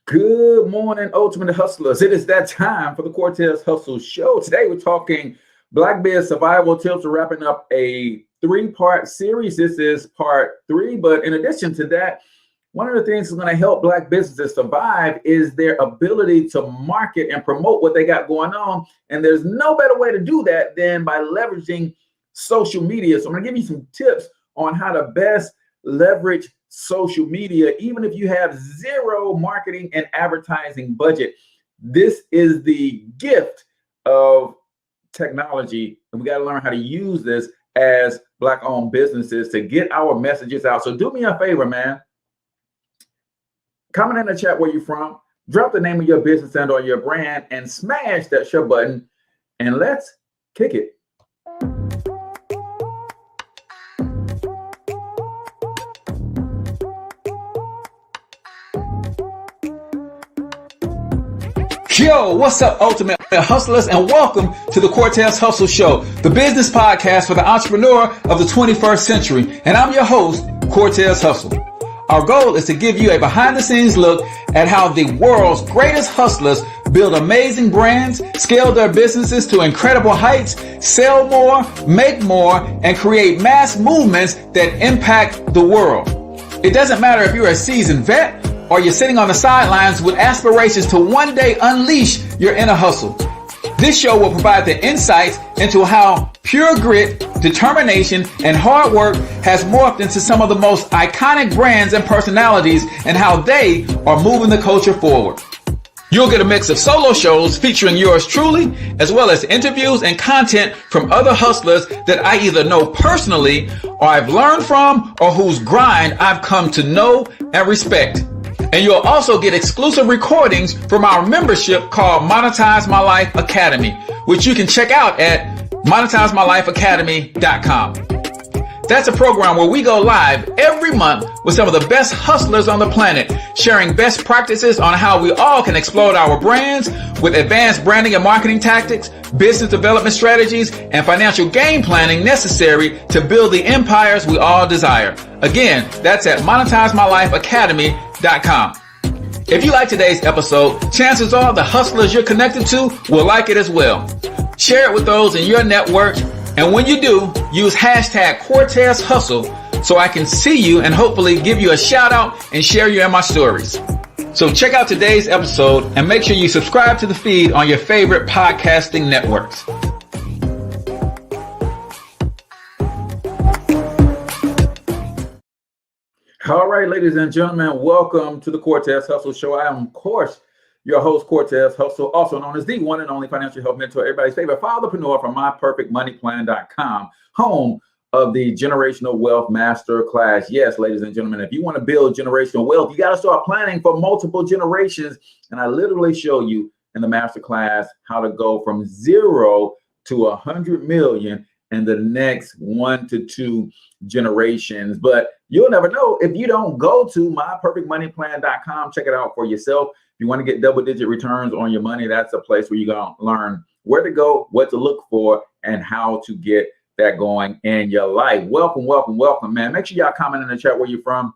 Good morning, Ultimate Hustlers. It is that time for the Cortez Hustle Show. Today we're talking Black Biz survival tips. We're wrapping up a three-part series. This is part 3, but in addition to that, one of the things that's going to help Black businesses survive is their ability to market and promote what they got going on. And there's no better way to do that than by leveraging social media. So I'm going to give you some tips on how to best leverage social media, even if you have zero marketing and advertising budget. This is the gift of technology, and we got to learn how to use this as Black-owned businesses to get our messages out. So do me a favor, man. Comment in the chat where you're from, drop the name of your business and or your brand, and smash that share button, and let's kick it. Yo, what's up, Ultimate Hustlers, and welcome to the Cortez Hustle Show, the business podcast for the entrepreneur of the 21st century. And I'm your host, Cortez Hustle. Our goal is to give you a behind-the-scenes look at how the world's greatest hustlers build amazing brands, scale their businesses to incredible heights, sell more, make more, and create mass movements that impact the world. It doesn't matter if you're a seasoned vet or you're sitting on the sidelines with aspirations to one day unleash your inner hustle. This show will provide the insights into how pure grit, determination, and hard work has morphed into some of the most iconic brands and personalities, and how they are moving the culture forward. You'll get a mix of solo shows featuring yours truly, as well as interviews and content from other hustlers that I either know personally, or I've learned from, or whose grind I've come to know and respect. And you'll also get exclusive recordings from our membership called Monetize My Life Academy, which you can check out at monetizemylifeacademy.com. That's a program where we go live every month with some of the best hustlers on the planet, sharing best practices on how we all can explode our brands with advanced branding and marketing tactics, business development strategies, and financial game planning necessary to build the empires we all desire. Again, that's at monetizemylifeacademy.com. If you like today's episode, chances are the hustlers you're connected to will like it as well. Share it with those in your network, and when you do, use hashtag Cortez Hustle so I can see you and hopefully give you a shout out and share you in my stories. So check out today's episode and make sure you subscribe to the feed on your favorite podcasting networks. All right, ladies and gentlemen, welcome to the Cortez Hustle Show. I am, of course, your host, Cortez Hustle, also known as the one and only financial health mentor, everybody's favorite fatherpreneur from MyPerfectMoneyPlan.com, home of the Generational Wealth Masterclass. Yes, ladies and gentlemen, if you want to build generational wealth, you got to start planning for multiple generations. And I literally show you in the masterclass how to go from 0 to 100 million in the next 1 to 2 generations. But you'll never know if you don't go to MyPerfectMoneyPlan.com. Check it out for yourself. If you want to get double-digit returns on your money, that's a place where you're going to learn where to go, what to look for, and how to get that going in your life. Welcome, welcome, welcome, man. Make sure y'all comment in the chat where you're from.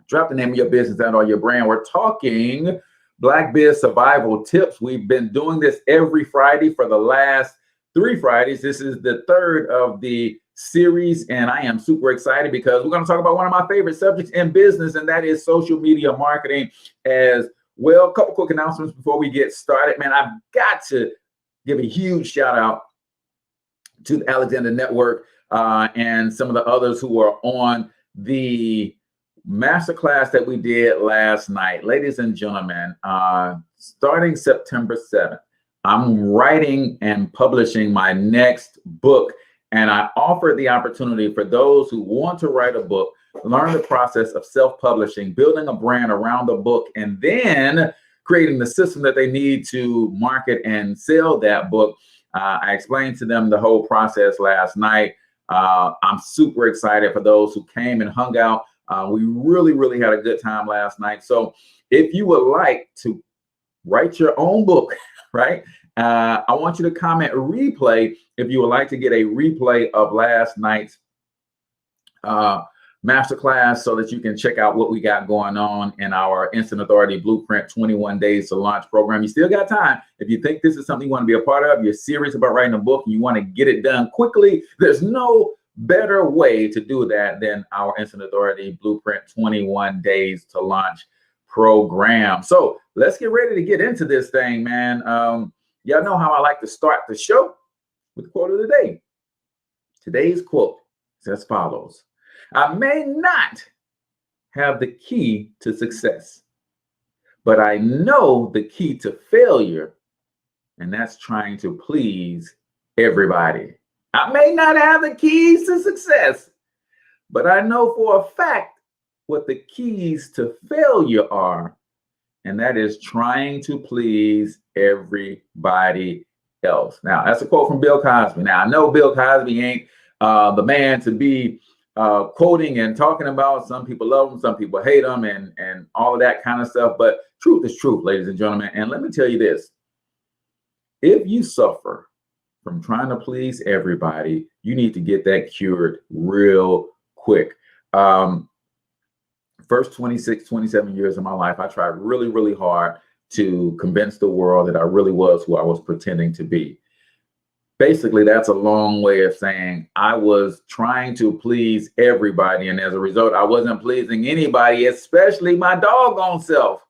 Drop the name of your business and or your brand. We're talking Black Biz survival tips. We've been doing this every Friday for the last 3 Fridays. This is the 3rd of the series, and I am super excited because we're going to talk about one of my favorite subjects in business, and that is social media marketing as well. A couple quick announcements before we get started. Man, I've got to give a huge shout out to the Alexander Network and some of the others who are on the masterclass that we did last night. Ladies and gentlemen, starting September 7th, I'm writing and publishing my next book, and I offer the opportunity for those who want to write a book, learn the process of self-publishing, building a brand around the book, and then creating the system that they need to market and sell that book. I explained to them the whole process last night. I'm super excited for those who came and hung out. We really, really had a good time last night. So if you would like to write your own book, right? I want you to comment replay if you would like to get a replay of last night's masterclass so that you can check out what we got going on in our Instant Authority Blueprint 21 Days to Launch program. You still got time. If you think this is something you want to be a part of, you're serious about writing a book, and you want to get it done quickly, there's no better way to do that than our Instant Authority Blueprint 21 Days to Launch program. So let's get ready to get into this thing, man. Y'all know how I like to start the show with the quote of the day. Today's quote is as follows: I may not have the key to success, but I know the key to failure, and that's trying to please everybody. I may not have the keys to success, but I know for a fact what the keys to failure are, and that is trying to please everybody else. Now, that's a quote from Bill Cosby. Now, I know Bill Cosby ain't the man to be quoting and talking about. Some people love him, some people hate him, and all of that kind of stuff. But truth is truth, ladies and gentlemen. And let me tell you this: if you suffer from trying to please everybody, you need to get that cured real quick. First 26, 27 years of my life, I tried really, really hard to convince the world that I really was who I was pretending to be. Basically, that's a long way of saying I was trying to please everybody, and as a result, I wasn't pleasing anybody, especially my doggone self,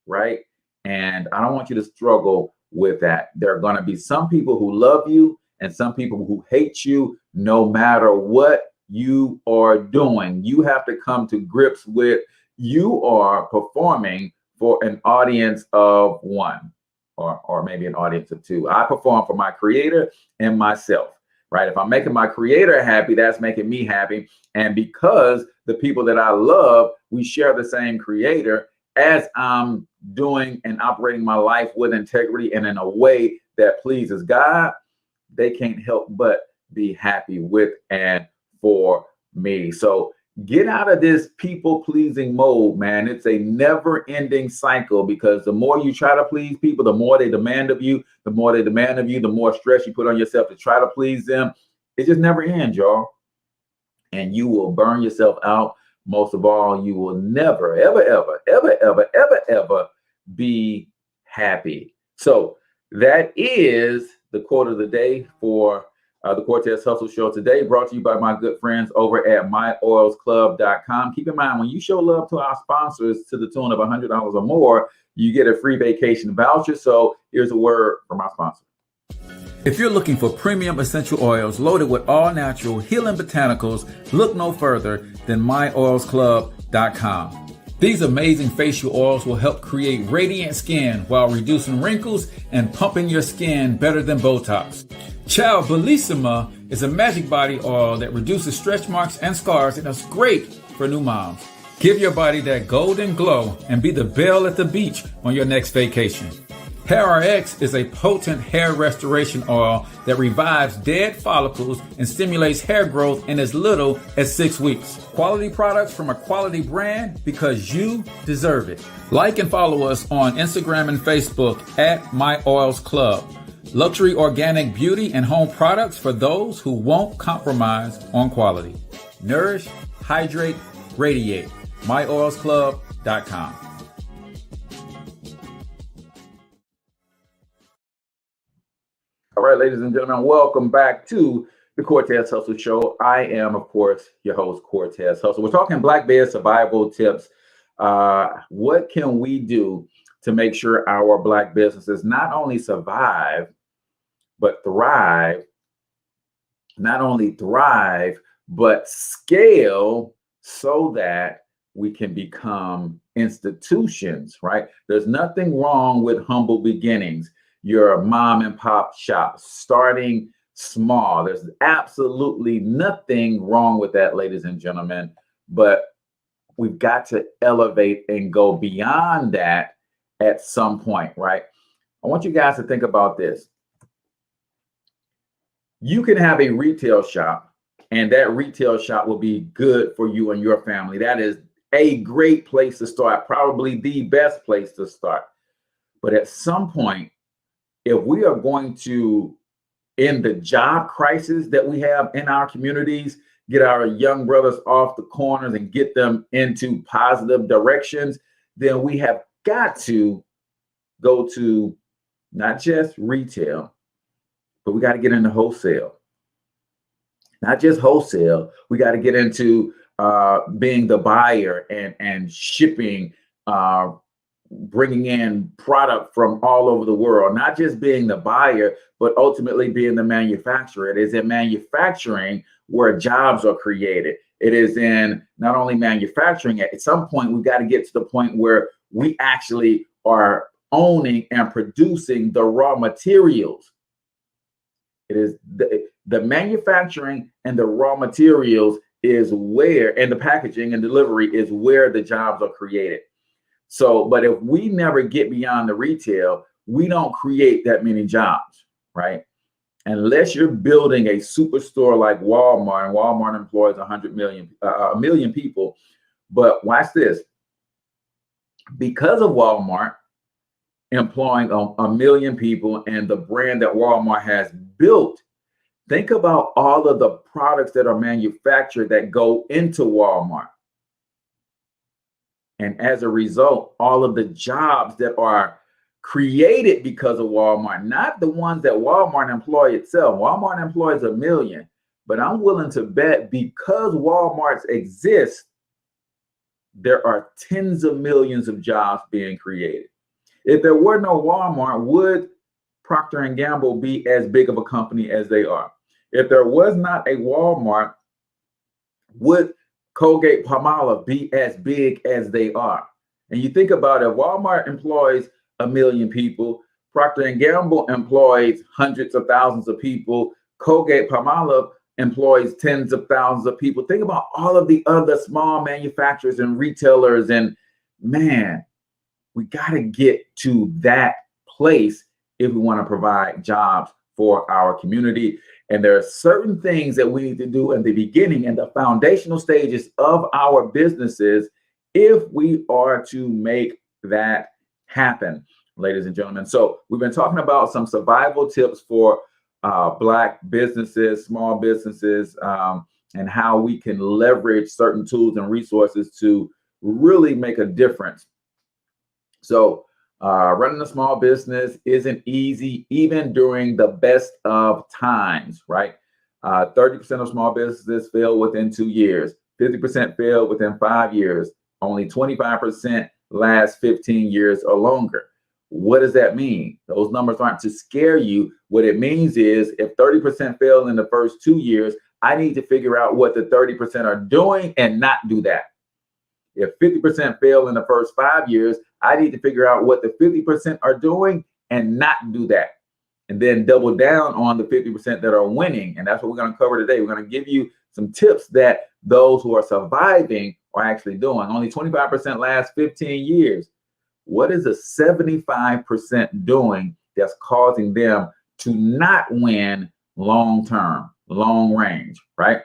right? And I don't want you to struggle with that. There are going to be some people who love you and some people who hate you, no matter what you are doing. You have to come to grips with you are performing for an audience of one, or maybe an audience of two. I perform for my creator and myself, right? If I'm making my creator happy, that's making me happy. And because the people that I love, we share the same creator, as I'm doing and operating my life with integrity and in a way that pleases God, they can't help but be happy with and for me. So get out of this people-pleasing mode, man. It's a never-ending cycle, because the more you try to please people, the more they demand of you. The more they demand of you, the more stress you put on yourself to try to please them. It just never ends, y'all. And you will burn yourself out. Most of all, you will never, ever, ever, ever, ever, ever, ever be happy. So that is the quote of the day for the Cortez Hustle Show today, brought to you by my good friends over at myoilsclub.com. Keep in mind, when you show love to our sponsors to the tune of $100 or more, you get a free vacation voucher. So here's a word from our sponsor. If you're looking for premium essential oils loaded with all natural healing botanicals, look no further than myoilsclub.com. These amazing facial oils will help create radiant skin while reducing wrinkles and pumping your skin better than Botox. Ciao Bellissima is a magic body oil that reduces stretch marks and scars, and it's great for new moms. Give your body that golden glow and be the belle at the beach on your next vacation. HairRx is a potent hair restoration oil that revives dead follicles and stimulates hair growth in as little as 6 weeks. Quality products from a quality brand, because you deserve it. Like and follow us on Instagram and Facebook at myoilsclub. Luxury organic beauty and home products for those who won't compromise on quality. Nourish, hydrate, radiate. myoilsclub.com. All right, ladies and gentlemen, welcome back to the Cortez Hustle Show. I am, of course, your host, Cortez Hustle. We're talking Black Bear survival tips. What can we do to make sure our Black businesses not only survive, but thrive? Not only thrive, but scale, so that we can become institutions, right? There's nothing wrong with humble beginnings. Your mom and pop shop, starting small. There's absolutely nothing wrong with that, ladies and gentlemen. But we've got to elevate and go beyond that at some point, right? I want you guys to think about this. You can have a retail shop, and that retail shop will be good for you and your family. That is a great place to start, probably the best place to start. But at some point, if we are going to end the job crisis that we have in our communities, get our young brothers off the corners and get them into positive directions, then we have got to go to not just retail, but we got to get into wholesale. Not just wholesale, we got to get into being the buyer and shipping, bringing in product from all over the world, not just being the buyer, but ultimately being the manufacturer. It is in manufacturing where jobs are created. It is in not only manufacturing, at some point, we've got to get to the point where we actually are owning and producing the raw materials. It is the manufacturing and the raw materials is where, and the packaging and delivery is where the jobs are created. So, but if we never get beyond the retail, we don't create that many jobs, right? Unless you're building a superstore like Walmart, and Walmart employs 100 million, a million people. But watch this. Because of Walmart employing a million people and the brand that Walmart has built, think about all of the products that are manufactured that go into Walmart. And as a result, all of the jobs that are created because of Walmart, not the ones that Walmart employ itself. Walmart employs 1 million, but I'm willing to bet because Walmart's exist, there are tens of millions of jobs being created. If there were no Walmart, would Procter & Gamble be as big of a company as they are? If there was not a Walmart, would Colgate Palmolive be as big as they are? And you think about it, Walmart employs 1 million people, Procter & Gamble employs hundreds of thousands of people, Colgate Palmolive employs tens of thousands of people. Think about all of the other small manufacturers and retailers, and man, we got to get to that place if we want to provide jobs for our community. And there are certain things that we need to do in the beginning and the foundational stages of our businesses if we are to make that happen, ladies and gentlemen. So we've been talking about some survival tips for Black businesses, small businesses, and how we can leverage certain tools and resources to really make a difference. So running a small business isn't easy, even during the best of times, right? 30% of small businesses fail within 2 years, 50% fail within 5 years, only 25% last 15 years or longer. What does that mean? Those numbers aren't to scare you. What it means is if 30% fail in the first 2 years, I need to figure out what the 30% are doing and not do that. If 50% fail in the first 5 years, I need to figure out what the 50% are doing and not do that. And then double down on the 50% that are winning. And that's what we're going to cover today. We're going to give you some tips that those who are surviving are actually doing. Only 25% last 15 years. What is a 75% doing that's causing them to not win long term, long range, right?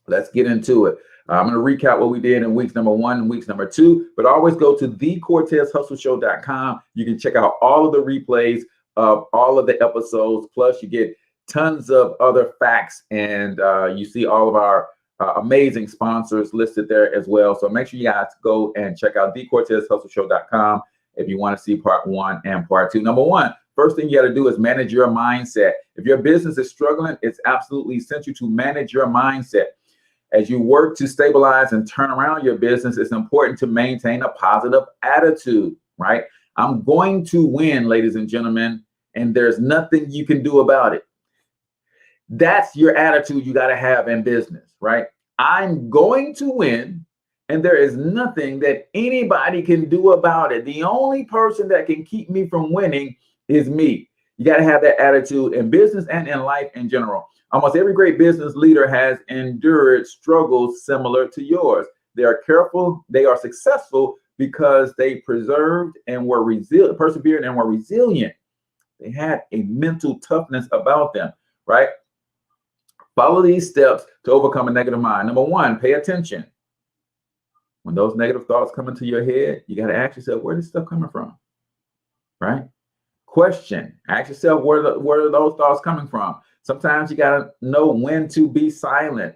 Let's get into it. I'm going to recap what we did in weeks number 1 and weeks number 2, but always go to thecortezhustleshow.com. You can check out all of the replays of all of the episodes. Plus, you get tons of other facts, and you see all of our amazing sponsors listed there as well. So make sure you guys go and check out thecortezhustleshow.com if you want to see part 1 and part 2. Number 1, first thing you got to do is manage your mindset. If your business is struggling, it's absolutely essential to manage your mindset. As you work to stabilize and turn around your business, it's important to maintain a positive attitude, right? I'm going to win, ladies and gentlemen, and there's nothing you can do about it. That's your attitude you got to have in business, right? I'm going to win, and there is nothing that anybody can do about it. The only person that can keep me from winning is me. You got to have that attitude in business and in life in general. Almost every great business leader has endured struggles similar to yours. They are careful, they are successful because they persevered and were resilient. They had a mental toughness about them, right? Follow these steps to overcome a negative mind. Number 1, pay attention. When those negative thoughts come into your head, you got to ask yourself, where is this stuff coming from, right? Question, ask yourself, where are those thoughts coming from? Sometimes you got to know when to be silent,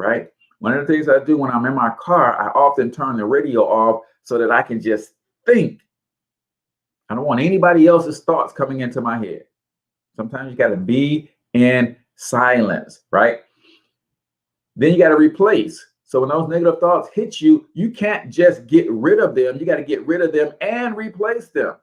right? One of the things I do when I'm in my car, I often turn the radio off so that I can just think. I don't want anybody else's thoughts coming into my head. Sometimes you got to be in silence, right? Then you got to replace. So when those negative thoughts hit you, you can't just get rid of them. You got to get rid of them and replace them.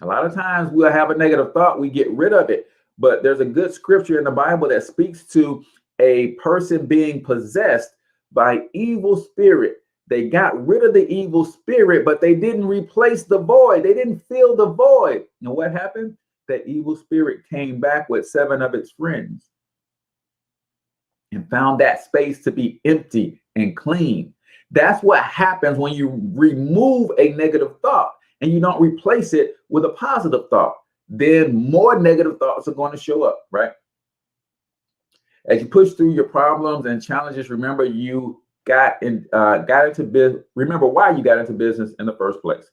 A lot of times we'll have a negative thought, we get rid of it. But there's a good scripture in the Bible that speaks to a person being possessed by evil spirit. They got rid of the evil spirit, but they didn't replace the void. They didn't fill the void. And what happened? That evil spirit came back with 7 of its friends and found that space to be empty and clean. That's what happens when you remove a negative thought and you don't replace it with a positive thought. Then more negative thoughts are going to show up, right? As you push through your problems and challenges, remember you got into business. Remember why you got into business in the first place.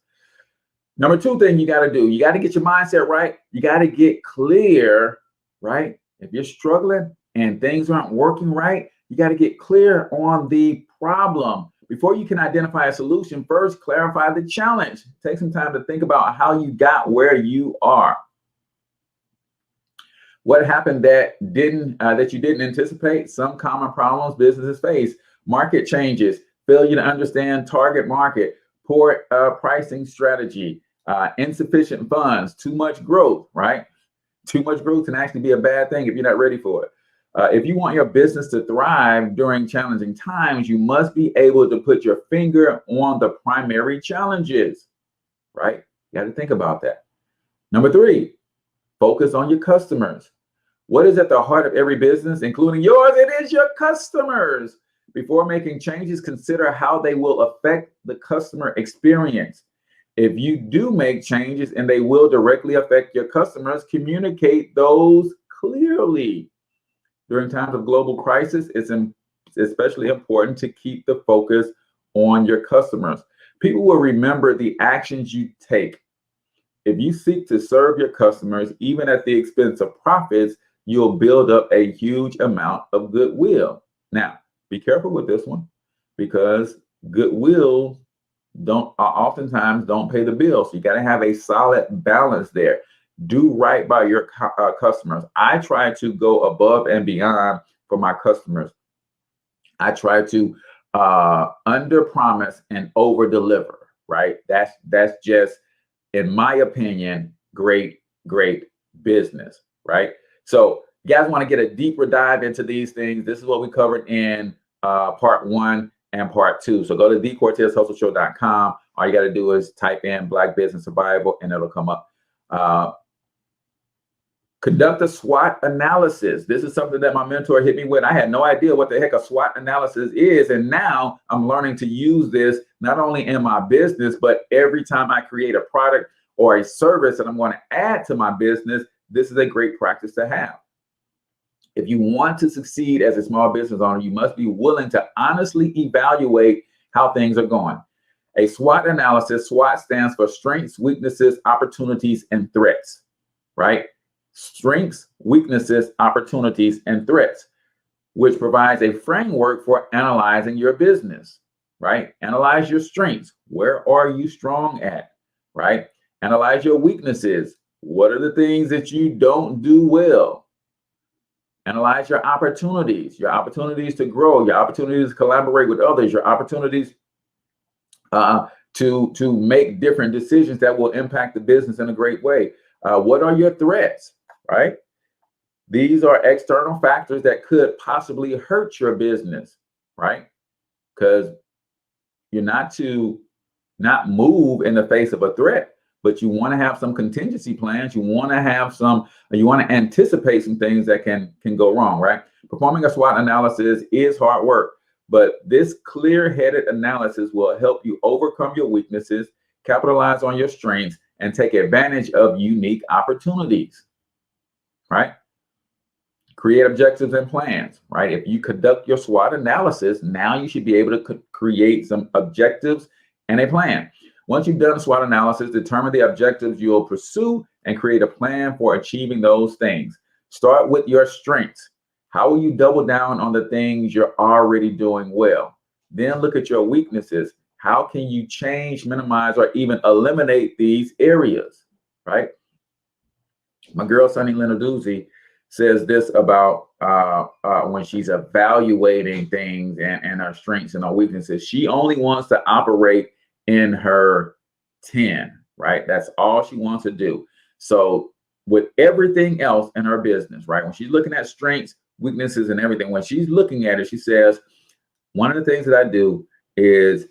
Number 2 thing you got to do, you got to get your mindset right. You got to get clear, right? If you're struggling and things aren't working right, you got to get clear on the problem. Before you can identify a solution, first clarify the challenge. Take some time to think about how you got where you are. What happened that you didn't anticipate? Some common problems businesses face: market changes, failure to understand target market, poor pricing strategy, insufficient funds, too much growth, right? Too much growth can actually be a bad thing if you're not ready for it. If you want your business to thrive during challenging times, you must be able to put your finger on the primary challenges, right? You got to think about that. Number 3, focus on your customers. What is at the heart of every business, including yours? It is your customers. Before making changes, consider how they will affect the customer experience. If you do make changes and they will directly affect your customers, communicate those clearly. During times of global crisis, it's especially important to keep the focus on your customers. People will remember the actions you take. If you seek to serve your customers, even at the expense of profits, you'll build up a huge amount of goodwill. Now, be careful with this one, because goodwill oftentimes don't pay the bills. So you got to have a solid balance there. Do right by your customers. I try to go above and beyond for my customers. I try to under promise and over deliver, right? That's just, in my opinion, great business, right? So you guys want to get a deeper dive into these things. This is what we covered in part 1 and part 2. So go to thecortezhustleshow.com. All you got to do is type in Black Business Survival and it'll come up. Conduct a SWOT analysis. This is something that my mentor hit me with. I had no idea what the heck a SWOT analysis is. And now I'm learning to use this not only in my business, but every time I create a product or a service that I'm going to add to my business. This is a great practice to have. If you want to succeed as a small business owner, you must be willing to honestly evaluate how things are going. A SWOT analysis, SWOT stands for strengths, weaknesses, opportunities, and threats, right? Strengths, weaknesses, opportunities, and threats, which provides a framework for analyzing your business, right? Analyze your strengths. Where are you strong at, right? Analyze your weaknesses. What are the things that you don't do well? Analyze your opportunities to grow, your opportunities to collaborate with others, your opportunities to make different decisions that will impact the business in a great way. What are your threats, right? These are external factors that could possibly hurt your business, right? Because you're not to not move in the face of a threat, but you want to have some contingency plans. You want to anticipate some things that can go wrong, right? Performing a SWOT analysis is hard work, but this clear-headed analysis will help you overcome your weaknesses, capitalize on your strengths, and take advantage of unique opportunities, right? Create objectives and plans, right? If you conduct your SWOT analysis, now you should be able to create some objectives and a plan. Once you've done a SWOT analysis, determine the objectives you'll pursue and create a plan for achieving those things. Start with your strengths. How will you double down on the things you're already doing well? Then look at your weaknesses. How can you change, minimize, or even eliminate these areas, right? My girl, Sunny Lenarduzzi, says this about when she's evaluating things and her strengths and her weaknesses. She only wants to operate in her 10, right? That's all she wants to do. So with everything else in her business, right? When she's looking at strengths, weaknesses, and everything, when she's looking at it, she says, one of the things that I do is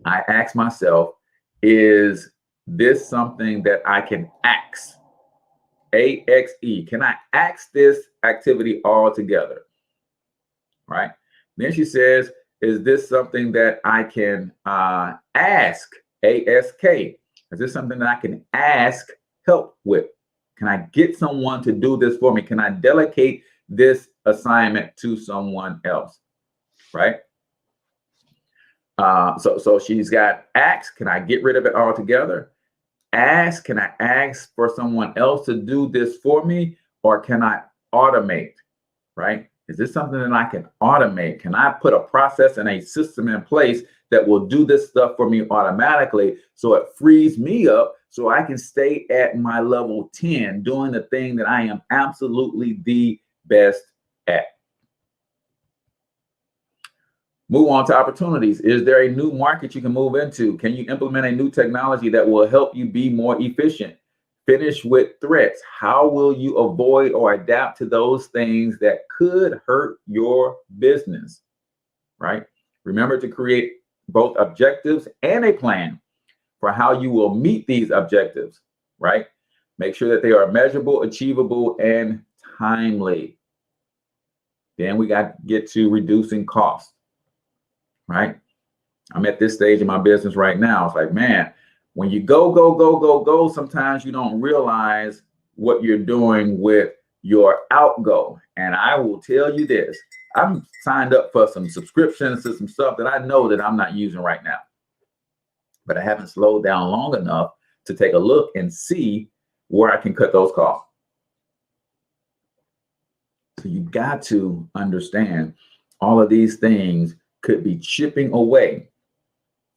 I ask myself, is this something that I can axe? A-X-E. Can I axe this activity altogether? Right? Then she says, is this something that I can ask? A-S-K. Is this something that I can ask help with? Can I get someone to do this for me? Can I delegate this assignment to someone else? Right? So she's got ask. Can I get rid of it altogether? Ask, can I ask for someone else to do this for me, or can I automate, right? Is this something that I can automate? Can I put a process and a system in place that will do this stuff for me automatically, so it frees me up so I can stay at my level 10 doing the thing that I am absolutely the best at? Move on to opportunities. Is there a new market you can move into? Can you implement a new technology that will help you be more efficient? Finish with threats. How will you avoid or adapt to those things that could hurt your business? Right? Remember to create both objectives and a plan for how you will meet these objectives. Right? Make sure that they are measurable, achievable, and timely. Then we got to get to reducing costs. Right? I'm at this stage in my business right now. It's like, man, when you go, sometimes you don't realize what you're doing with your outgo. And I will tell you this, I'm signed up for some subscriptions to some stuff that I know that I'm not using right now. But I haven't slowed down long enough to take a look and see where I can cut those costs. So you got to understand all of these things could be chipping away.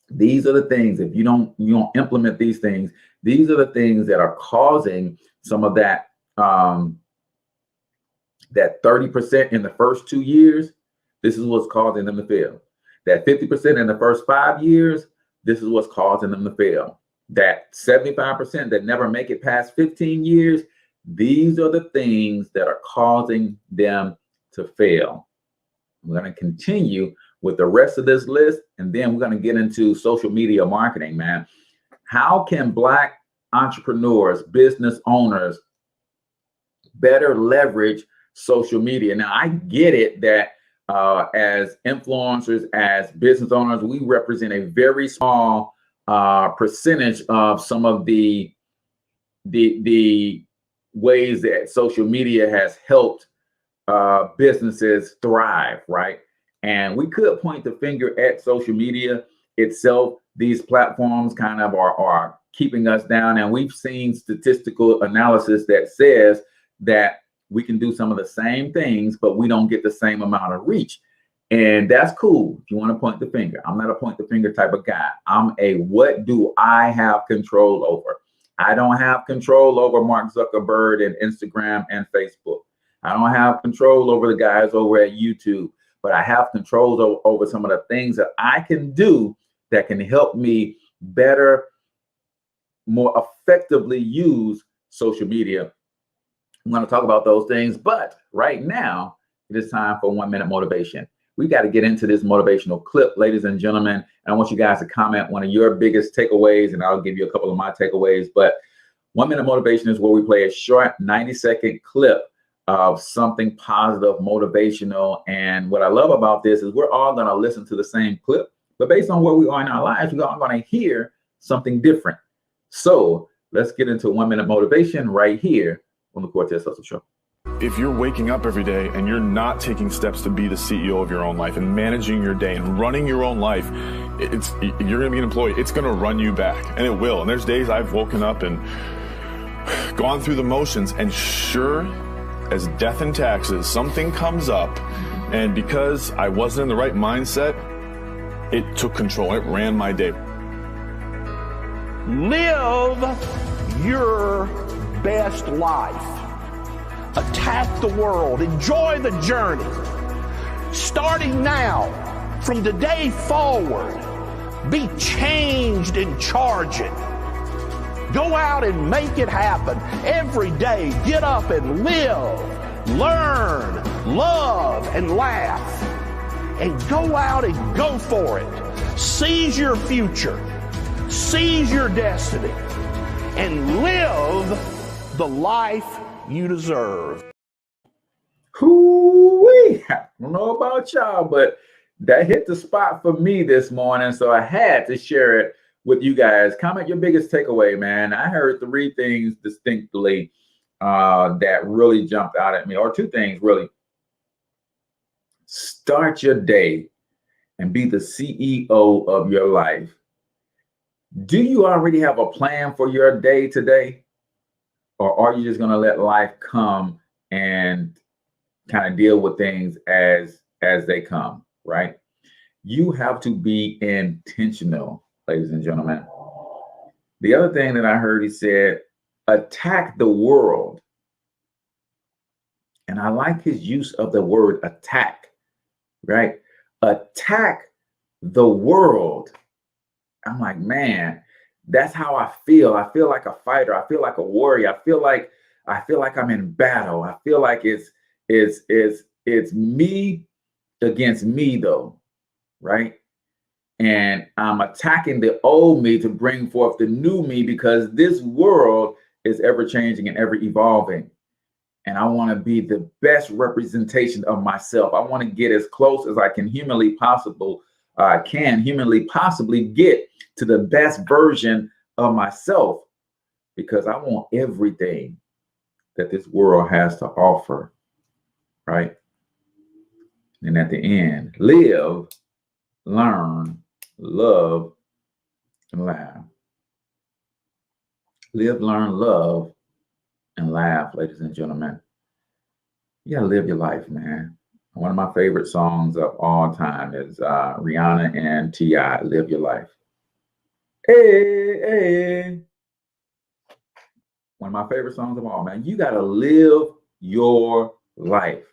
These are the things, if you don't implement these things, these are the things that are causing some of that that 30% in the first 2 years. This is what's causing them to fail. That 50% in the first 5 years, this is what's causing them to fail. That 75% that never make it past 15 years, these are the things that are causing them to fail. We're going to continue with the rest of this list, and then we're going to get into social media marketing, man. How can Black entrepreneurs, business owners, better leverage social media? Now, I get it that as influencers, as business owners, we represent a very small percentage of some of the ways that social media has helped businesses thrive, right? And we could point the finger at social media itself. These platforms kind of are keeping us down. And we've seen statistical analysis that says that we can do some of the same things, but we don't get the same amount of reach. And that's cool if you want to point the finger. I'm not a point the finger type of guy. I'm a what do I have control over? I don't have control over Mark Zuckerberg and Instagram and Facebook. I don't have control over the guys over at YouTube. But I have control over some of the things that I can do that can help me better, more effectively use social media. I'm going to talk about those things, but right now it is time for 1 minute motivation. We got to get into this motivational clip, ladies and gentlemen. And I want you guys to comment one of your biggest takeaways, and I'll give you a couple of my takeaways. But 1 minute motivation is where we play a short 90-second clip of something positive, motivational. And what I love about this is we're all going to listen to the same clip, but based on where we are in our lives, we're all going to hear something different. So let's get into 1 minute motivation right here on the Cortez Hustle Show. If you're waking up every day and you're not taking steps to be the CEO of your own life and managing your day and running your own life, you're going to be an employee. It's going to run you back, and it will. And there's days I've woken up and gone through the motions, and sure as death and taxes, something comes up, and because I wasn't in the right mindset, it took control. It ran my day. Live your best life. Attack the world. Enjoy the journey. Starting now, from today forward, be changed and charging. Go out and make it happen. Every day, get up and live, learn, love, and laugh. And go out and go for it. Seize your future. Seize your destiny. And live the life you deserve. Hoo-wee. I don't know about y'all, but that hit the spot for me this morning, so I had to share it with you guys. Comment your biggest takeaway, man. I heard 3 things distinctly that really jumped out at me, or 2 things really. Start your day and be the CEO of your life. Do you already have a plan for your day today? Or are you just going to let life come and kind of deal with things as they come, right? You have to be intentional, ladies and gentlemen. The other thing that I heard, he said, attack the world. And I like his use of the word attack, right? Attack the world. I'm like, man, that's how I feel. I feel like a fighter. I feel like a warrior. I feel like I'm in battle. I feel like it's me against me though, right? And I'm attacking the old me to bring forth the new me, because this world is ever changing and ever evolving. And I want to be the best representation of myself. I want to get as close as I can humanly possibly get to the best version of myself, because I want everything that this world has to offer, right? And at the end, live, learn, love, and laugh. Live, learn, love, and laugh, ladies and gentlemen. You gotta live your life, man. One of my favorite songs of all time is Rihanna and T.I., Live Your Life. Hey, hey. One of my favorite songs of all, man. You gotta live your life.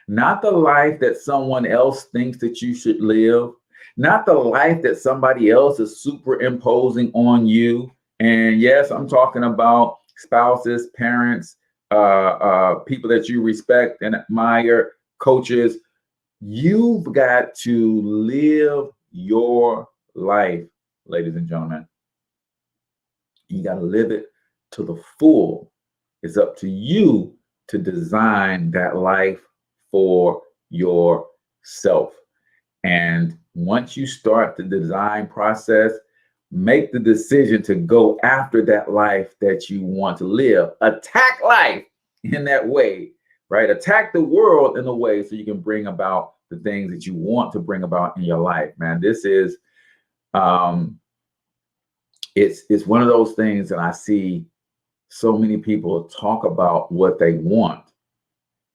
Not the life that someone else thinks that you should live. Not the life that somebody else is superimposing on you. And yes, I'm talking about spouses, parents, people that you respect and admire, coaches. You've got to live your life, ladies and gentlemen. You got to live it to the full. It's up to you to design that life for yourself. And once you start the design process, make the decision to go after that life that you want to live. Attack life in that way, right? Attack the world in a way so you can bring about the things that you want to bring about in your life, man. This is, it's one of those things that I see so many people talk about what they want,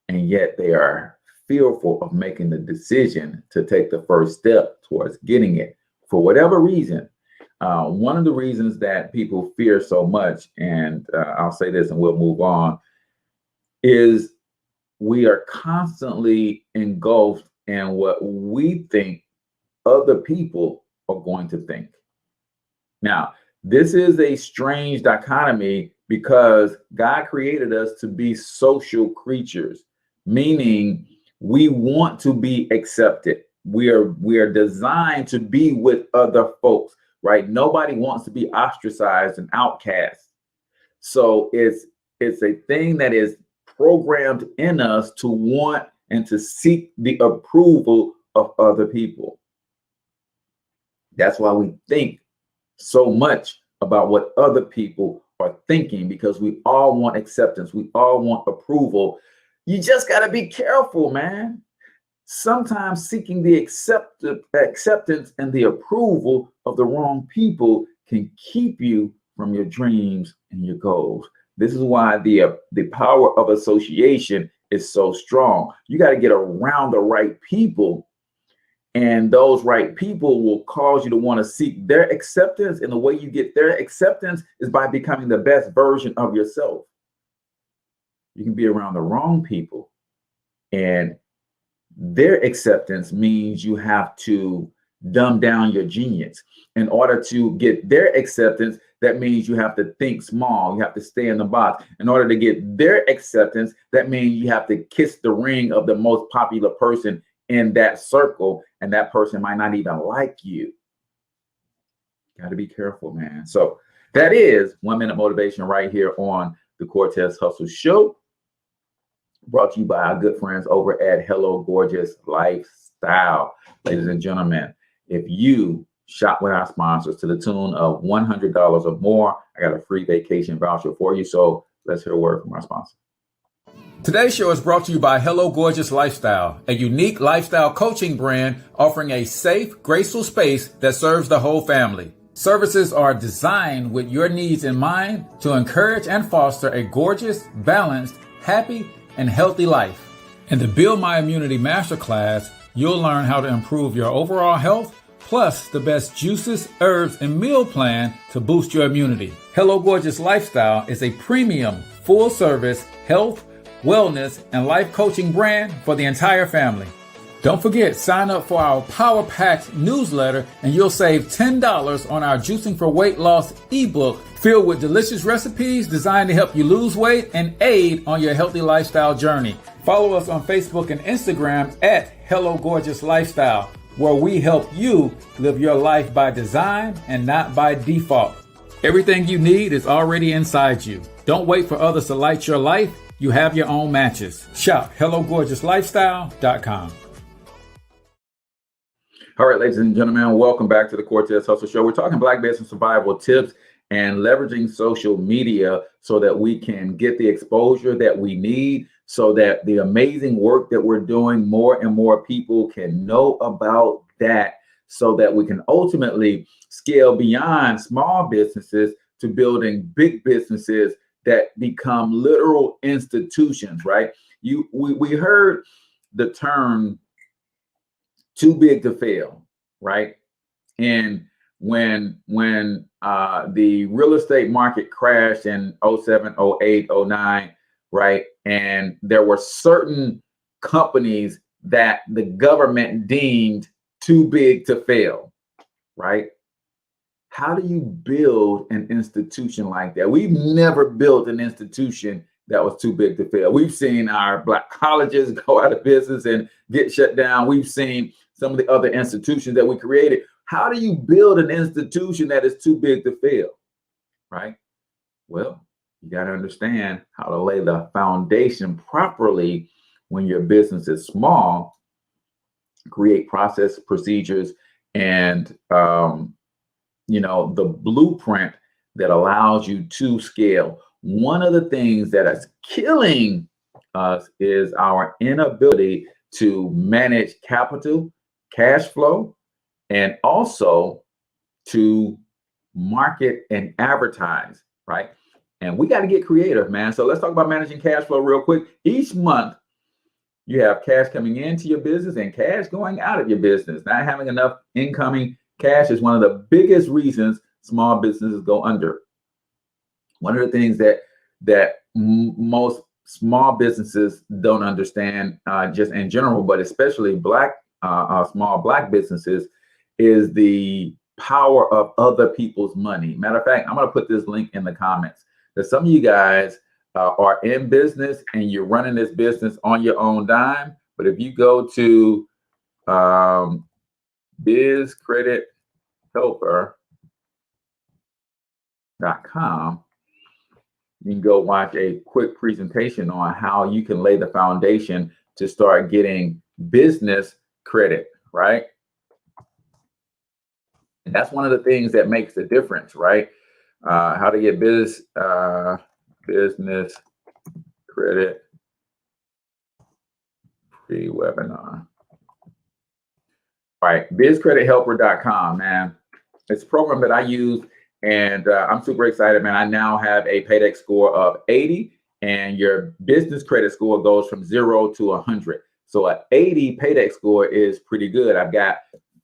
and yet they are fearful of making the decision to take the first step towards getting it for whatever reason. One of the reasons that people fear so much, and I'll say this and we'll move on, is we are constantly engulfed in what we think other people are going to think. Now, this is a strange dichotomy because God created us to be social creatures, meaning we want to be accepted. We are designed to be with other folks, right? Nobody wants to be ostracized and outcast. So it's a thing that is programmed in us to want and to seek the approval of other people. That's why we think so much about what other people are thinking, because we all want acceptance. We all want approval. You just got to be careful, man. Sometimes seeking the acceptance and the approval of the wrong people can keep you from your dreams and your goals. This is why the power of association is so strong. You got to get around the right people, and those right people will cause you to want to seek their acceptance. And the way you get their acceptance is by becoming the best version of yourself. You can be around the wrong people, and their acceptance means you have to dumb down your genius. In order to get their acceptance, that means you have to think small. You have to stay in the box. In order to get their acceptance, that means you have to kiss the ring of the most popular person in that circle, and that person might not even like you. Got to be careful, man. So that is 1 Minute Motivation right here on the Cortez Hustle Show, brought to you by our good friends over at Hello Gorgeous Lifestyle. Ladies and gentlemen, if you shop with our sponsors to the tune of $100 or more, I got a free vacation voucher for you. So let's hear a word from our sponsor. Today's show is brought to you by Hello Gorgeous Lifestyle, a unique lifestyle coaching brand offering a safe, graceful space that serves the whole family. Services are designed with your needs in mind to encourage and foster a gorgeous, balanced, happy, and healthy life. In the Build My Immunity Masterclass, you'll learn how to improve your overall health, plus the best juices, herbs, and meal plan to boost your immunity. Hello Gorgeous Lifestyle is a premium, full-service health, wellness, and life coaching brand for the entire family. Don't forget, sign up for our Power Packed newsletter and you'll save $10 on our Juicing for Weight Loss ebook filled with delicious recipes designed to help you lose weight and aid on your healthy lifestyle journey. Follow us on Facebook and Instagram at Hello Gorgeous Lifestyle, where we help you live your life by design and not by default. Everything you need is already inside you. Don't wait for others to light your life. You have your own matches. Shop HelloGorgeousLifestyle.com. All right, ladies and gentlemen, welcome back to the Cortez Hustle Show. We're talking Black business survival tips and leveraging social media so that we can get the exposure that we need, so that the amazing work that we're doing, more and more people can know about that, so that we can ultimately scale beyond small businesses to building big businesses that become literal institutions, right? We heard the term too big to fail, right? And when the real estate market crashed in 07, 08, 09, right? And there were certain companies that the government deemed too big to fail, right? How do you build an institution like that? We've never built an institution that was too big to fail. We've seen our Black colleges go out of business and get shut down. We've seen some of the other institutions that we created. How do you build an institution that is too big to fail, right? Well, you got to understand how to lay the foundation properly when your business is small, create process, procedures, and, the blueprint that allows you to scale. One of the things that is killing us is our inability to manage capital, cash flow, and also to market and advertise, right? And we got to get creative, man. So let's talk about managing cash flow real quick. Each month, you have cash coming into your business and cash going out of your business. Not having enough incoming cash is one of the biggest reasons small businesses go under. One of the things that most small businesses don't understand, just in general, but especially small Black businesses, is the power of other people's money. Matter of fact, I'm going to put this link in the comments. That some of you guys are in business and you're running this business on your own dime. But if you go to bizcredithelper.com, you can go watch a quick presentation on how you can lay the foundation to start getting business credit, right? And that's one of the things that makes the difference, right? How to get business credit free webinar. All right, bizcredithelper.com, man. It's a program that I use, and I'm super excited, man. I now have a paydex score of 80, and your business credit score goes from 0 to 100. So an 80 paydex score is pretty good. I've got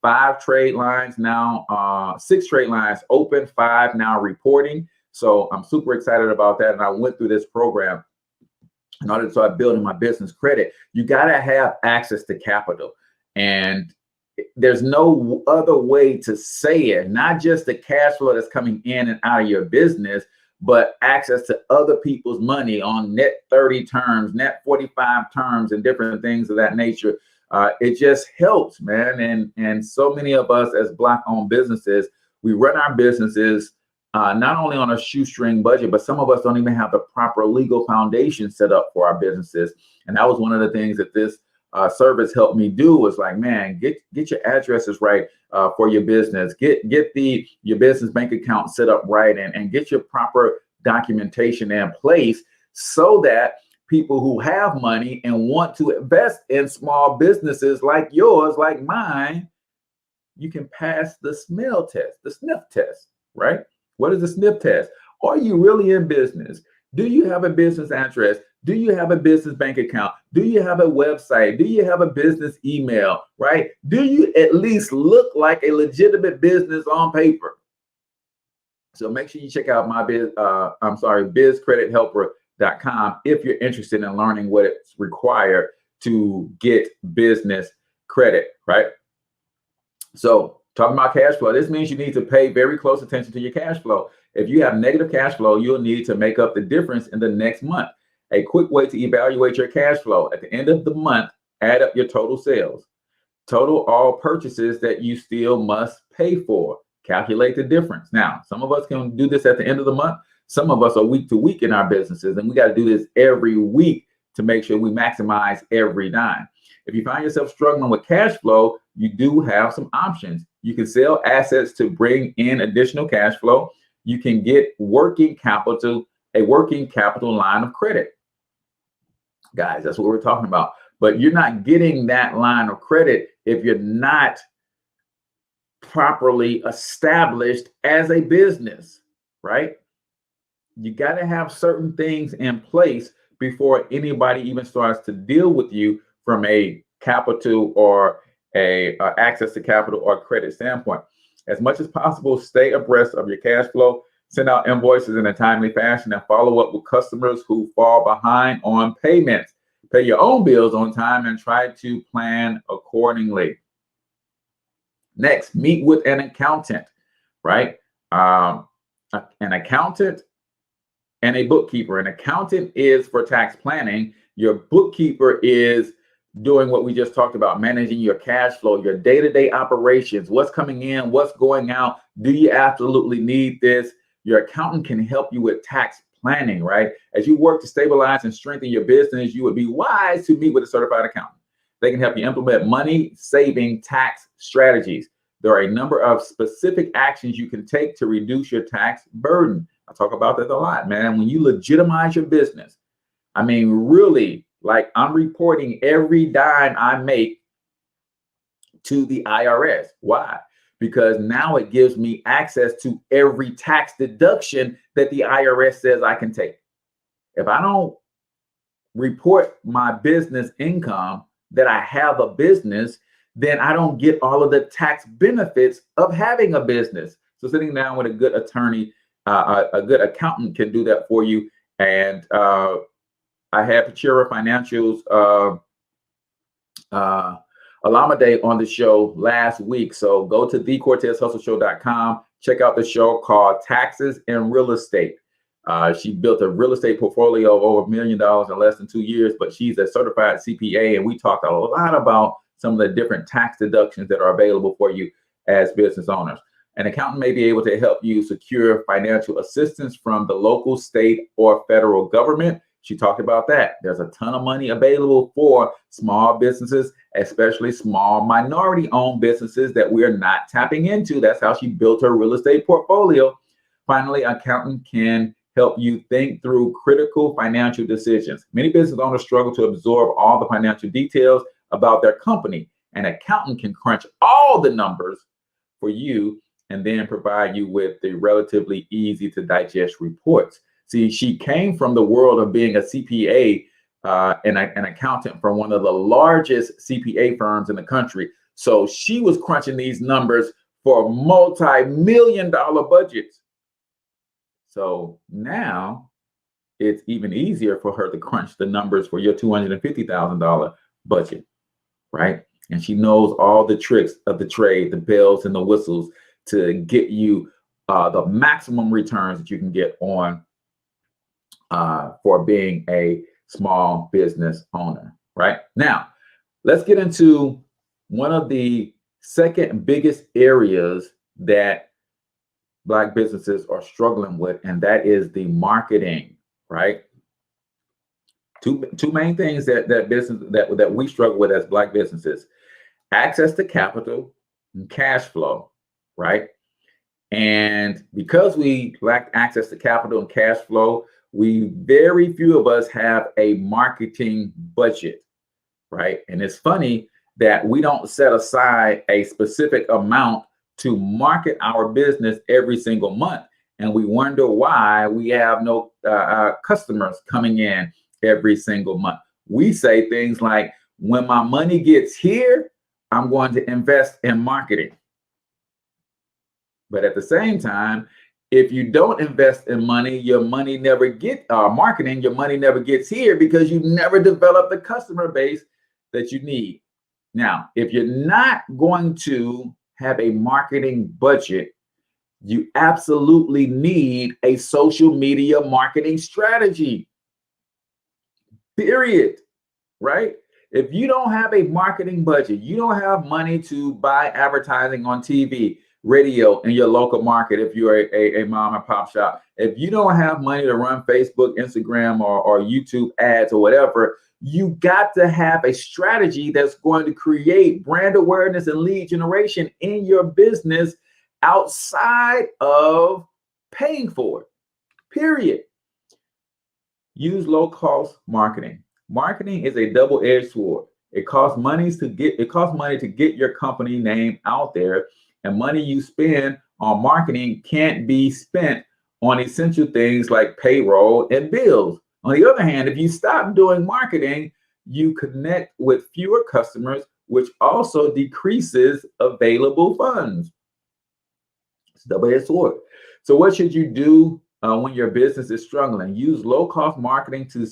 5 trade lines now, 6 trade lines open, 5 now reporting. So I'm super excited about that. And I went through this program in order to start building my business credit. You got to have access to capital. And there's no other way to say it, not just the cash flow that's coming in and out of your business, but access to other people's money on net 30 terms, net 45 terms, and different things of that nature. It just helps, man. And so many of us as Black-owned businesses, we run our businesses not only on a shoestring budget, but some of us don't even have the proper legal foundation set up for our businesses. And that was one of the things that this service helped me do, was like, man, get your addresses right for your business, get your business bank account set up right, and get your proper documentation in place so that people who have money and want to invest in small businesses like yours, like mine, you can pass the smell test, the sniff test, right? What is the sniff test? Are you really in business? Do you have a business address? Do you have a business bank account? Do you have a website? Do you have a business email, right? Do you at least look like a legitimate business on paper? So make sure you check out my bizcredithelper.com if you're interested in learning what it's required to get business credit, right? So talking about cash flow, this means you need to pay very close attention to your cash flow. If you have negative cash flow, you'll need to make up the difference in the next month. A quick way to evaluate your cash flow: at the end of the month, add up your total sales, total all purchases that you still must pay for. Calculate the difference. Now, some of us can do this at the end of the month. Some of us are week to week in our businesses, and we got to do this every week to make sure we maximize every dime. If you find yourself struggling with cash flow, you do have some options. You can sell assets to bring in additional cash flow. You can get a working capital line of credit. Guys, that's what we're talking about. But you're not getting that line of credit if you're not properly established as a business, right? You got to have certain things in place before anybody even starts to deal with you from a capital or a access to capital or credit standpoint. As much as possible, stay abreast of your cash flow. Send out invoices in a timely fashion and follow up with customers who fall behind on payments. Pay your own bills on time and try to plan accordingly. Next, meet with an accountant, right? An accountant and a bookkeeper. An accountant is for tax planning. Your bookkeeper is doing what we just talked about, managing your cash flow, your day-to-day operations, what's coming in, what's going out. Do you absolutely need this? Your accountant can help you with tax planning, right? As you work to stabilize and strengthen your business, you would be wise to meet with a certified accountant. They can help you implement money-saving tax strategies. There are a number of specific actions you can take to reduce your tax burden. I talk about that a lot, man. When you legitimize your business, I mean, really, like, I'm reporting every dime I make to the IRS. Why? Because now it gives me access to every tax deduction that the IRS says I can take. If I don't report my business income that I have a business, then I don't get all of the tax benefits of having a business. So sitting down with a good attorney, a good accountant can do that for you. And I had Pachira Financial's Alameda on the show last week. So go to thecortezhustleshow.com. Check out the show called Taxes and Real Estate. She built a real estate portfolio of over $1 million in less than 2 years, but she's a certified CPA. And we talked a lot about some of the different tax deductions that are available for you as business owners. An accountant may be able to help you secure financial assistance from the local, state, or federal government. She talked about that. There's a ton of money available for small businesses, especially small minority-owned businesses that we're not tapping into. That's how she built her real estate portfolio. Finally, an accountant can help you think through critical financial decisions. Many business owners struggle to absorb all the financial details about their company. An accountant can crunch all the numbers for you and then provide you with the relatively easy to digest reports. See, she came from the world of being a CPA and an accountant for one of the largest CPA firms in the country. So she was crunching these numbers for multi-million-dollar budgets. So now it's even easier for her to crunch the numbers for your $250,000 budget, right? And she knows all the tricks of the trade, the bells and the whistles to get you the maximum returns that you can get on for being a small business owner, right? Now, let's get into one of the second biggest areas that Black businesses are struggling with, and that is the marketing, right? Two main things that we struggle with as Black businesses: access to capital and cash flow, right? And because we lack access to capital and cash flow, very few of us have a marketing budget, right? And it's funny that we don't set aside a specific amount to market our business every single month. And we wonder why we have no customers coming in every single month. We say things like, when my money gets here, I'm going to invest in marketing. But at the same time, if you don't invest in money, your money never marketing, your money never gets here because you never develop the customer base that you need. Now, if you're not going to have a marketing budget, you absolutely need a social media marketing strategy. Period. Right? If you don't have a marketing budget, you don't have money to buy advertising on TV, radio in your local market. If you're a mom and pop shop, if you don't have money to run Facebook, Instagram, or YouTube ads or whatever, you got to have a strategy that's going to create brand awareness and lead generation in your business outside of paying for it. Period. Use low-cost marketing. Marketing is a double-edged sword. It costs money to get your company name out there, and money you spend on marketing can't be spent on essential things like payroll and bills. On the other hand, if you stop doing marketing, you connect with fewer customers, which also decreases available funds. It's a double-edged sword. So what should you do when your business is struggling? Use low-cost marketing to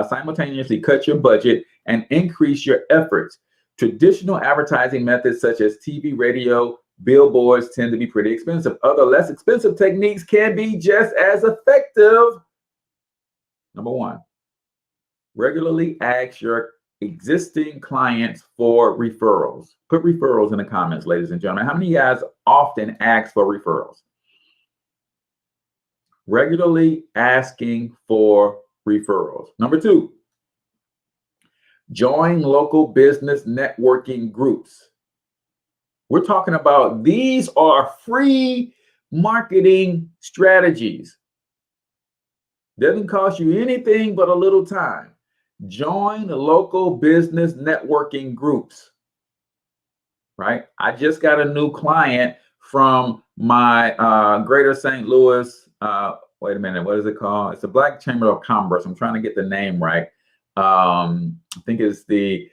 simultaneously cut your budget and increase your efforts. Traditional advertising methods such as TV, radio, billboards tend to be pretty expensive. Other less expensive techniques can be just as effective. Number one, regularly ask your existing clients for referrals. Put referrals in the comments, ladies and gentlemen. How many of you guys often ask for referrals? Regularly asking for referrals. Number two, join local business networking groups. We're talking about, these are free marketing strategies. Doesn't cost you anything but a little time. Join the local business networking groups, right? I just got a new client from my Greater St. Louis, wait a minute, what is it called? It's the Black Chamber of Commerce. I'm trying to get the name right. I think it's the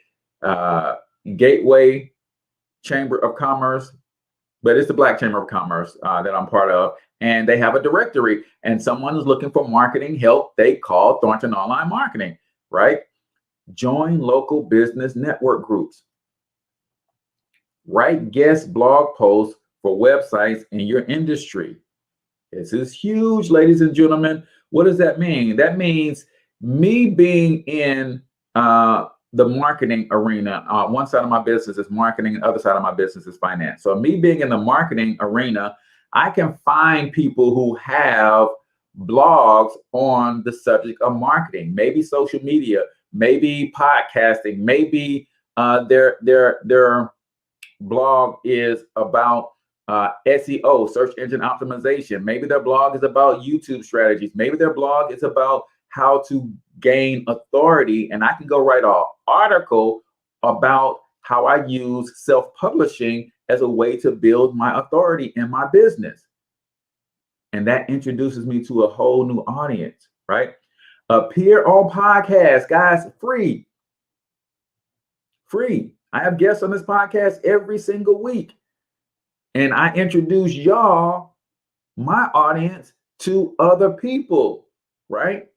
Gateway Chamber of Commerce, but it's the Black Chamber of Commerce that I'm part of. And they have a directory, and someone is looking for marketing help. They call Thornton Online Marketing, right? Join local business network groups. Write guest blog posts for websites in your industry. This is huge, ladies and gentlemen. What does that mean? That means me being in the marketing arena. One side of my business is marketing, the other side of my business is finance. So me being in the marketing arena, I can find people who have blogs on the subject of marketing, maybe social media, maybe podcasting, maybe their blog is about SEO, search engine optimization. Maybe their blog is about YouTube strategies. Maybe their blog is about how to gain authority. And I can go write an article about how I use self-publishing as a way to build my authority in my business. And that introduces me to a whole new audience. right? Appear on podcasts, guys, free. Free. I have guests on this podcast every single week. And I introduce y'all, my audience, to other people, right?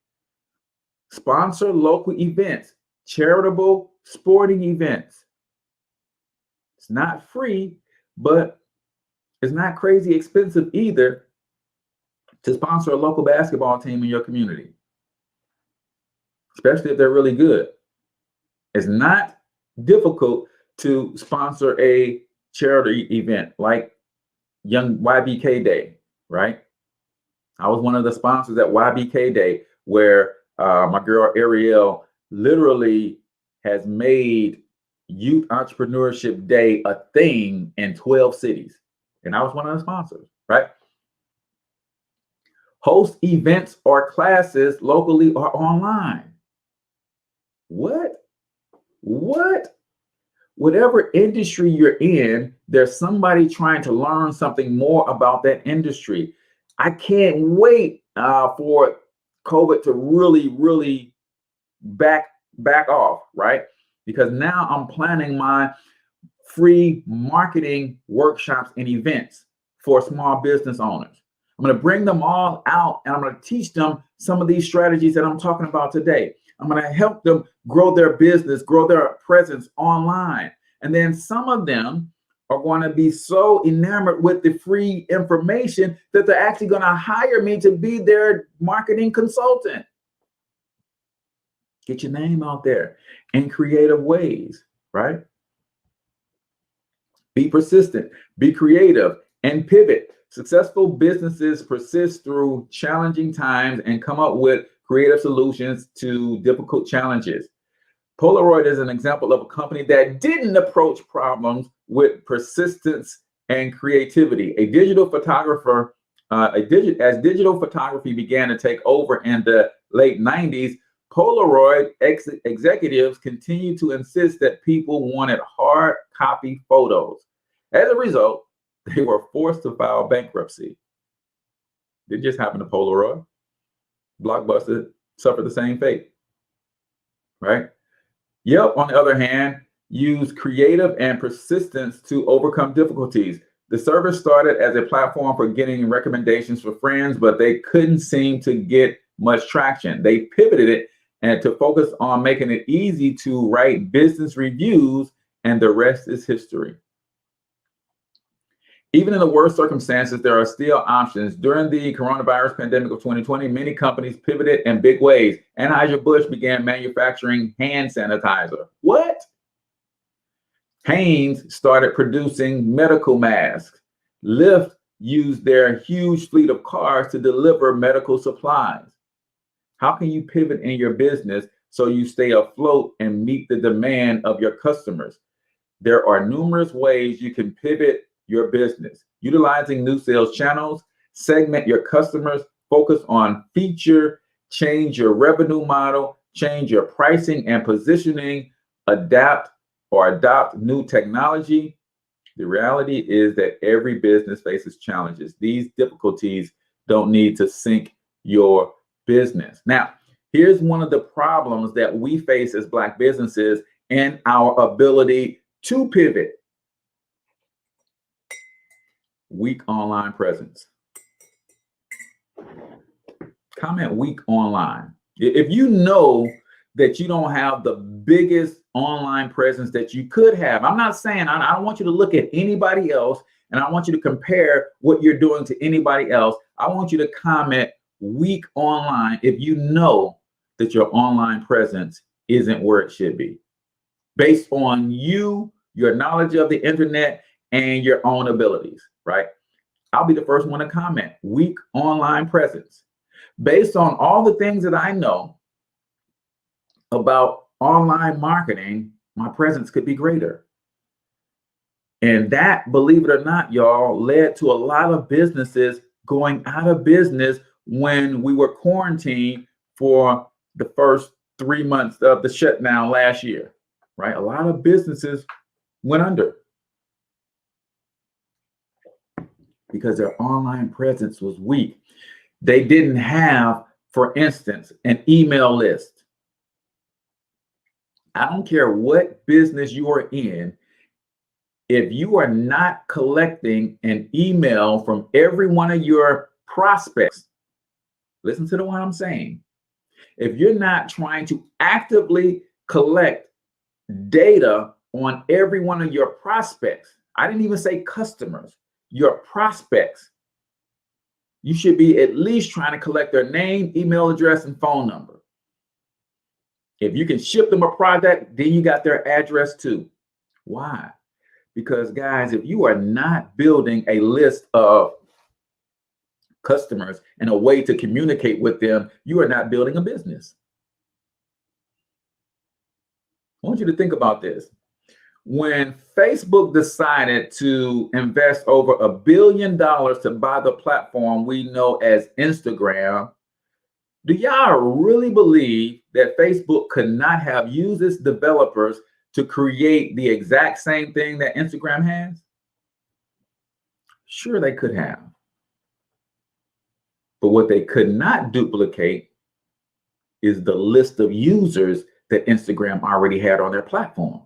Sponsor local events, charitable sporting events. It's not free, but it's not crazy expensive either to sponsor a local basketball team in your community, especially if they're really good. It's not difficult to sponsor a charity event like Young YBK Day, right? I was one of the sponsors at YBK Day, where my girl Ariel literally has made Youth Entrepreneurship Day a thing in 12 cities. And I was one of the sponsors, right? Host events or classes locally or online. What? Whatever industry you're in, there's somebody trying to learn something more about that industry. I can't wait for COVID to really back off, right? Because now I'm planning my free marketing workshops and events for small business owners. I'm going to bring them all out and I'm going to teach them some of these strategies that I'm talking about today. I'm going to help them grow their business, grow their presence online. And then some of them are going to be so enamored with the free information that they're actually going to hire me to be their marketing consultant. Get your name out there in creative ways, right? Be persistent, be creative, and pivot. Successful businesses persist through challenging times and come up with creative solutions to difficult challenges. Polaroid is an example of a company that didn't approach problems with persistence and creativity. A digital photographer, as digital photography began to take over in the late 90s, Polaroid executives continued to insist that people wanted hard copy photos. As a result, they were forced to file bankruptcy. It just happened to Polaroid. Blockbuster suffered the same fate, right? Yelp, on the other hand, used creative and persistence to overcome difficulties. The service started as a platform for getting recommendations for friends, but they couldn't seem to get much traction. They pivoted it and to focus on making it easy to write business reviews, and the rest is history. Even in the worst circumstances, there are still options. During the coronavirus pandemic of 2020, many companies pivoted in big ways. Anheuser-Busch began manufacturing hand sanitizer. What? Hanes started producing medical masks. Lyft used their huge fleet of cars to deliver medical supplies. How can you pivot in your business so you stay afloat and meet the demand of your customers? There are numerous ways you can pivot your business. Utilizing new sales channels, segment your customers, focus on feature, change your revenue model, change your pricing and positioning, adapt or adopt new technology. The reality is that every business faces challenges. These difficulties don't need to sink your business. Now, here's one of the problems that we face as Black businesses and our ability to pivot. Weak online presence. Comment weak online. If you know that you don't have the biggest online presence that you could have, I'm not saying, I don't want you to look at anybody else and I want you to compare what you're doing to anybody else. I want you to comment weak online if you know that your online presence isn't where it should be, based on you, your knowledge of the internet, and your own abilities, right? I'll be the first one to comment weak online presence. Based on all the things that I know about online marketing, my presence could be greater. And that, believe it or not, y'all, led to a lot of businesses going out of business when we were quarantined for the first 3 months of the shutdown last year, right? A lot of businesses went under because their online presence was weak. They didn't have for instance, an email list. I don't care what business you are in. If you are not collecting an email from every one of your prospects, listen to what I'm saying. If you're not trying to actively collect data on every one of your prospects, I didn't even say customers, your prospects, you should be at least trying to collect their name, email address, and phone number. If you can ship them a product, then you got their address too. Why? Because guys, if you are not building a list of customers and a way to communicate with them, you are not building a business. I want you to think about this. When Facebook decided to invest over $1 billion to buy the platform we know as Instagram, do y'all really believe that Facebook could not have used its developers to create the exact same thing that Instagram has? Sure, they could have. But what they could not duplicate is the list of users that Instagram already had on their platform.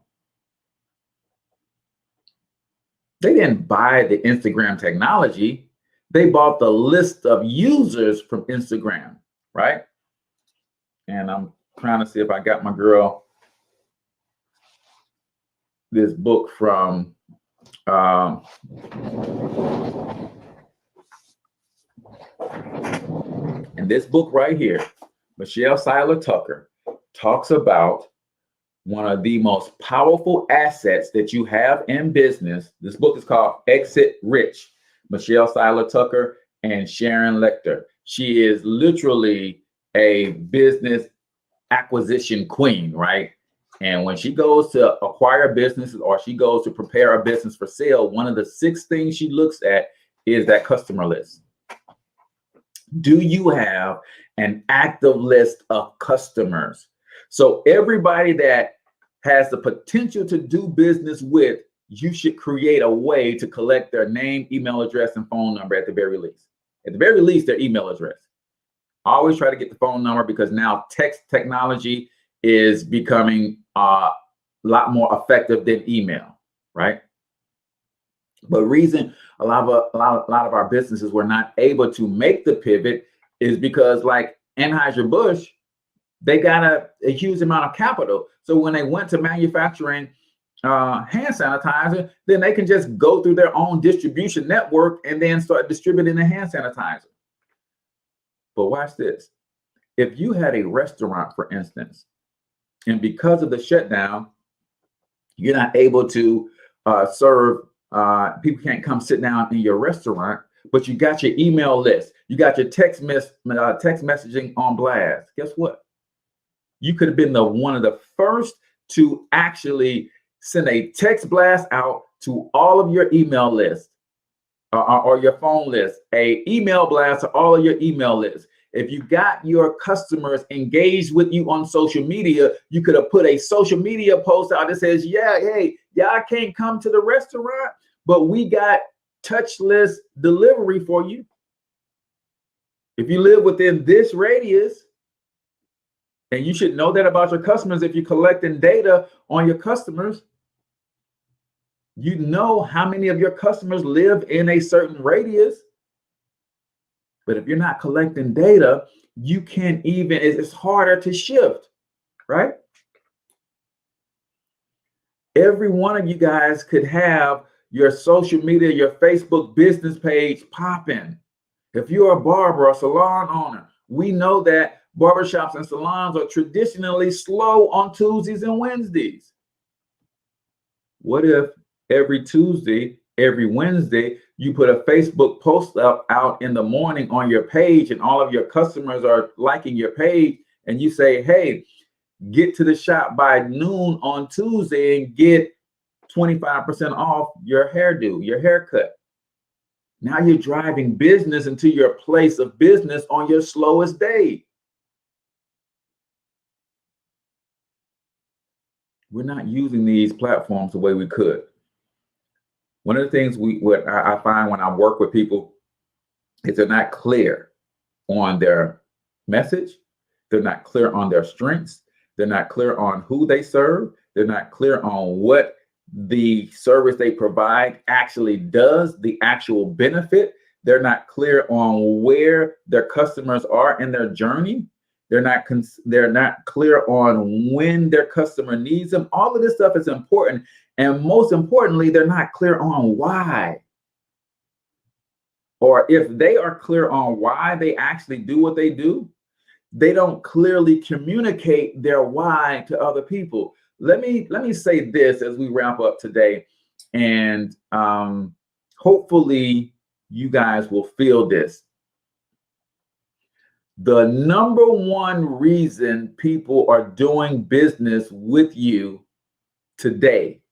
They didn't buy the Instagram technology. They bought the list of users from Instagram, right? And I'm trying to see if I got my girl this book from and this book right here, Michelle Seiler Tucker, talks about one of the most powerful assets that you have in business. This book is called Exit Rich. Michelle Seiler Tucker and Sharon Lechter. She is literally a business acquisition queen, right? And when she goes to acquire businesses or she goes to prepare a business for sale, one of the 6 things she looks at is that customer list. Do you have an active list of customers? So everybody that has the potential to do business with, you should create a way to collect their name, email address, and phone number at the very least. At the very least, their email address. I always try to get the phone number because now text technology is becoming a lot more effective than email, right? But reason a lot of our businesses were not able to make the pivot is because, like Anheuser-Busch, they got a huge amount of capital. So when they went to manufacturing hand sanitizer, then they can just go through their own distribution network and then start distributing the hand sanitizer. But watch this. If you had a restaurant, for instance, and because of the shutdown, you're not able to serve, people can't come sit down in your restaurant, but you got your email list, you got your text messaging on blast. Guess what? You could have been one of the first to actually send a text blast out to all of your email lists or your phone list, a email blast to all of your email lists. If you got your customers engaged with you on social media, you could have put a social media post out that says, yeah, hey, y'all can't come to the restaurant, but we got touchless delivery for you. If you live within this radius, and you should know that about your customers if you're collecting data on your customers, you know how many of your customers live in a certain radius. But if you're not collecting data, you can't even, it's harder to shift, right? Every one of you guys could have your social media, your Facebook business page popping. If you're a barber or salon owner, we know that barbershops and salons are traditionally slow on Tuesdays and Wednesdays. What if every Tuesday, every Wednesday, you put a Facebook post up out in the morning on your page and all of your customers are liking your page and you say, hey, get to the shop by noon on Tuesday and get 25% off your hairdo, your haircut. Now you're driving business into your place of business on your slowest day. We're not using these platforms the way we could. One of the things I find when I work with people is they're not clear on their message. They're not clear on their strengths. They're not clear on who they serve. They're not clear on what the service they provide actually does, the actual benefit. They're not clear on where their customers are in their journey. They're not clear on when their customer needs them. All of this stuff is important. And most importantly, they're not clear on why. Or if they are clear on why they actually do what they do, they don't clearly communicate their why to other people. Let me say this as we wrap up today, and hopefully you guys will feel this. The number one reason people are doing business with you today,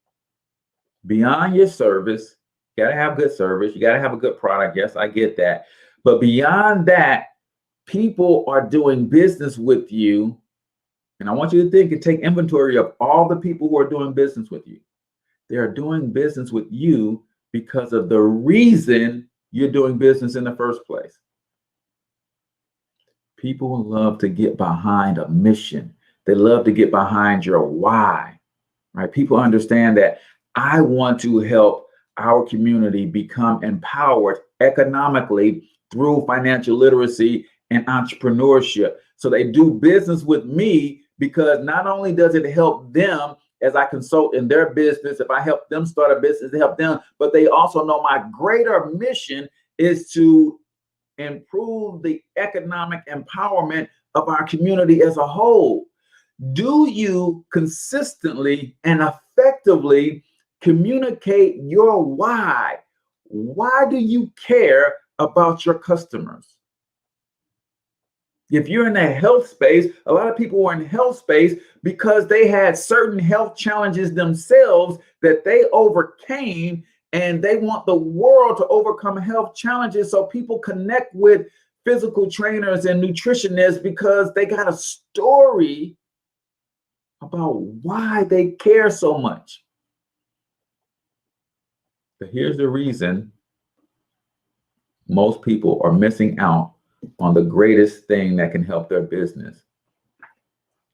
beyond your service, you got to have good service, you got to have a good product. Yes, I get that. But beyond that, people are doing business with you. And I want you to think and take inventory of all the people who are doing business with you. They are doing business with you because of the reason you're doing business in the first place. People love to get behind a mission. They love to get behind your why, right? People understand that I want to help our community become empowered economically through financial literacy and entrepreneurship. So they do business with me because not only does it help them as I consult in their business, if I help them start a business to help them, but they also know my greater mission is to improve the economic empowerment of our community as a whole. Do you consistently and effectively communicate your why? Why do you care about your customers? If you're in the health space, a lot of people are in health space because they had certain health challenges themselves that they overcame, and they want the world to overcome health challenges. So people connect with physical trainers and nutritionists because they got a story about why they care so much. But here's the reason most people are missing out on the greatest thing that can help their business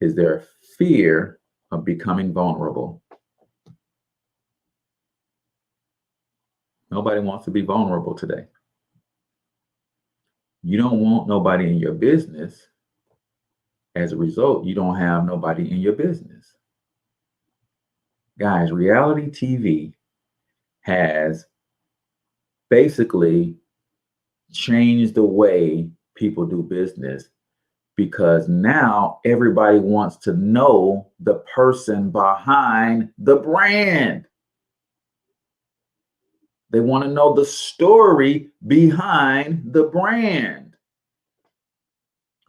is their fear of becoming vulnerable. Nobody wants to be vulnerable today. You don't want nobody in your business. As a result, you don't have nobody in your business. Guys, reality TV has basically changed the way people do business, because now everybody wants to know the person behind the brand. They want to know the story behind the brand.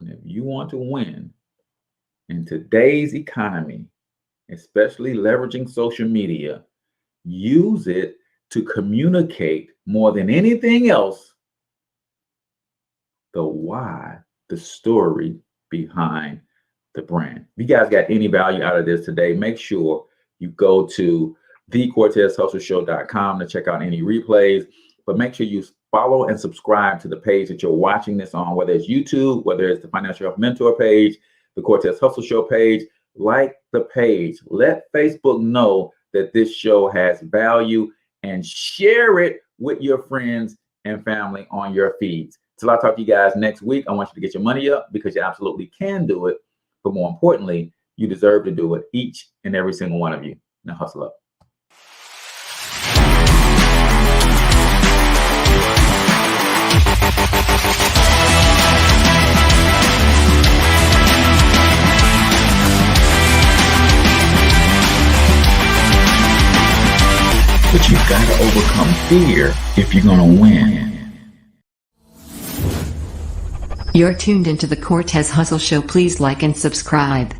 And if you want to win in today's economy, especially leveraging social media, use it to communicate more than anything else the why, the story behind the brand. If you guys got any value out of this today, make sure you go to thecortezhustleshow.com to check out any replays, but make sure you follow and subscribe to the page that you're watching this on, whether it's YouTube, whether it's the Financial Health Mentor page, the Cortez Hustle Show page. Like the page. Let Facebook know that this show has value, and share it with your friends and family on your feeds. Till I talk to you guys next week, I want you to get your money up, because you absolutely can do it. But more importantly, you deserve to do it, each and every single one of you. Now hustle up. But you've got to overcome fear if you're going to win. You're tuned into the Cortez Hustle Show. Please like and subscribe.